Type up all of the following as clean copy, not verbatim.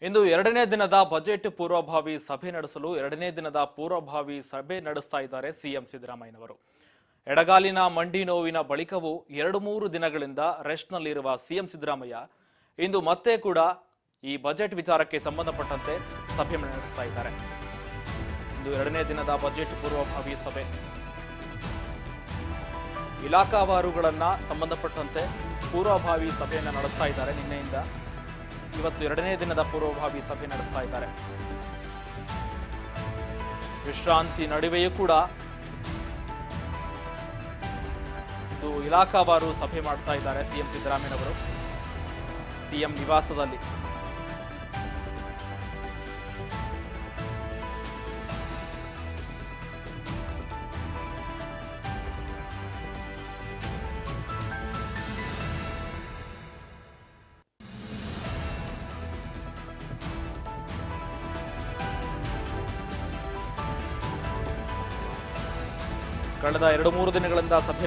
ಇಂದು ಎರಡನೇ ದಿನದ ಬಜೆಟ್ ಪೂರ್ವಭಾವಿ ಸಭೆ ನಡೆಸ್ತಾ ಇದ್ದಾರೆ ಸಿಎಂ ಸಿದ್ದರಾಮಯ್ಯನವರು. ಎಡಗಾಲಿನ ಮಂಡಿ ನೋವಿನ ಬಳಿಕವೂ 2-3 ದಿನಗಳಿಂದ ರೆಸ್ಟ್ನಲ್ಲಿರುವ ಸಿಎಂ ಸಿದ್ದರಾಮಯ್ಯ ಇಂದು ಮತ್ತೆ ಕೂಡ ಈ ಬಜೆಟ್ ವಿಚಾರಕ್ಕೆ ಸಂಬಂಧಪಟ್ಟಂತೆ ಸಭೆ ನಡೆಸ್ತಾ ಇದ್ದಾರೆ. ಇಂದು ಎರಡನೇ ದಿನದ ಬಜೆಟ್ ಪೂರ್ವಭಾವಿ ಸಭೆ ಇಲಾಖಾವಾರುಗಳನ್ನ ಸಂಬಂಧಪಟ್ಟಂತೆ ಪೂರ್ವಭಾವಿ ಸಭೆಯನ್ನು ನಡೆಸ್ತಾ ಇದ್ದಾರೆ. ನಿನ್ನೆಯಿಂದ ಇವತ್ತು ಎರಡನೇ ದಿನದ ಪೂರ್ವಭಾವಿ ಸಭೆ ನಡೆಸ್ತಾ ಇದ್ದಾರೆ. ವಿಶ್ರಾಂತಿ ನಡುವೆಯೂ ಕೂಡ ಇದು ಇಲಾಖಾವಾರು ಸಭೆ ಮಾಡ್ತಾ ಇದ್ದಾರೆ ಸಿಎಂ ಸಿದ್ದರಾಮಯ್ಯನವರು ಸಿಎಂ ನಿವಾಸದಲ್ಲಿ. ಕಳೆದ 2-3 ದಿನಗಳಿಂದ ಸಭೆ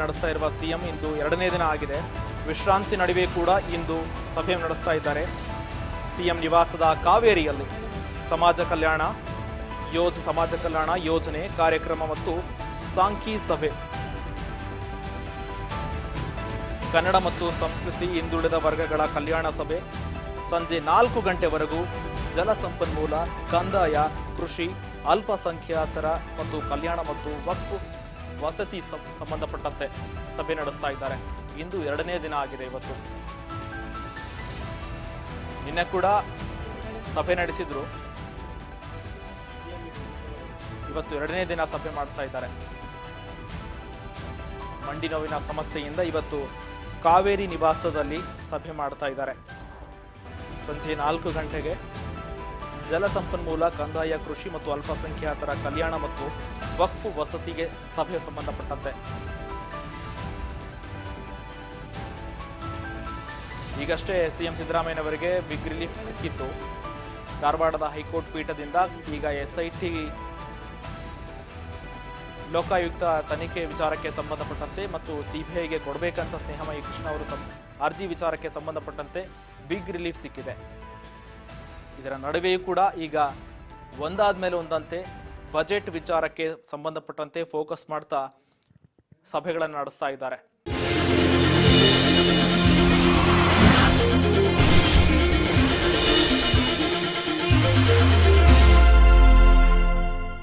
ನಡೆಸ್ತಾ ಇರುವ ಸಿಎಂ ಇಂದು ಎರಡನೇ ದಿನ ಆಗಿದೆ. ವಿಶ್ರಾಂತಿ ನಡುವೆ ಕೂಡ ಇಂದು ಸಭೆ ನಡೆಸ್ತಾ ಇದ್ದಾರೆ. ಸಿಎಂ ನಿವಾಸದ ಕಾವೇರಿಯಲ್ಲಿ ಸಮಾಜ ಕಲ್ಯಾಣ ಯೋಜನೆ ಕಾರ್ಯಕ್ರಮ ಮತ್ತು ಸಾಂಖಿ ಸಭೆ, ಕನ್ನಡ ಮತ್ತು ಸಂಸ್ಕೃತಿ ಹಿಂದುಳಿದ ವರ್ಗಗಳ ಕಲ್ಯಾಣ ಸಭೆ, ಸಂಜೆ 4 ಗಂಟೆವರೆಗೂ ಜಲಸಂಪನ್ಮೂಲ, ಕಂದಾಯ, ಕೃಷಿ, ಅಲ್ಪಸಂಖ್ಯಾತರ ಮತ್ತು ಕಲ್ಯಾಣ ಮತ್ತು ವಕ್ಫ್ ವಸತಿ ಸಂಬಂಧಪಟ್ಟಂತೆ ಸಭೆ ನಡೆಸ್ತಾ ಇದ್ದಾರೆ. ಇಂದು ಎರಡನೇ ದಿನ ಆಗಿದೆ. ಇವತ್ತು ನಿನ್ನೆ ಕೂಡ ಸಭೆ ನಡೆಸಿದ್ರು. ಇವತ್ತು ಎರಡನೇ ದಿನ ಸಭೆ ಮಾಡ್ತಾ ಇದ್ದಾರೆ. ಮಂಡಿ ನೋವಿನ ಸಮಸ್ಯೆಯಿಂದ ಇವತ್ತು ಕಾವೇರಿ ನಿವಾಸದಲ್ಲಿ ಸಭೆ ಮಾಡ್ತಾ ಇದ್ದಾರೆ. ಸಂಜೆ 4 ಗಂಟೆಗೆ ಜಲಸಂಪನ್ಮೂಲ, ಕಂದಾಯ, ಕೃಷಿ ಮತ್ತು ಅಲ್ಪಸಂಖ್ಯಾತರ ಕಲ್ಯಾಣ ಮತ್ತು ವಕ್ಫ್ ವಸತಿಗೆ ಸಭೆ ಸಂಬಂಧಪಟ್ಟಂತೆ. ಈಗಷ್ಟೇ ಸಿಎಂ ಸಿದ್ದರಾಮಯ್ಯನವರಿಗೆ ಬಿಗ್ ರಿಲೀಫ್ ಸಿಕ್ಕಿತ್ತು. ಧಾರವಾಡದ ಹೈಕೋರ್ಟ್ ಪೀಠದಿಂದ ಈಗ SIT ಲೋಕಾಯುಕ್ತ ತನಿಖೆ ವಿಚಾರಕ್ಕೆ ಸಂಬಂಧಪಟ್ಟಂತೆ ಮತ್ತು CBIಗೆ ಕೊಡಬೇಕಂತ ಸ್ನೇಹಮಯಿ ಕೃಷ್ಣ ಅವರು ಅರ್ಜಿ ವಿಚಾರಕ್ಕೆ ಸಂಬಂಧಪಟ್ಟಂತೆ ಬಿಗ್ ರಿಲೀಫ್ ಸಿಕ್ಕಿದೆ. ಇದರ ನಡುವೆಯೂ ಕೂಡ ಈಗ ಒಂದಾದ್ಮೇಲೆ ಒಂದಂತೆ ಬಜೆಟ್ ವಿಚಾರಕ್ಕೆ ಸಂಬಂಧಪಟ್ಟಂತೆ ಫೋಕಸ್ ಮಾಡ್ತಾ ಸಭೆಗಳನ್ನು ನಡೆಸ್ತಾ ಇದ್ದಾರೆ.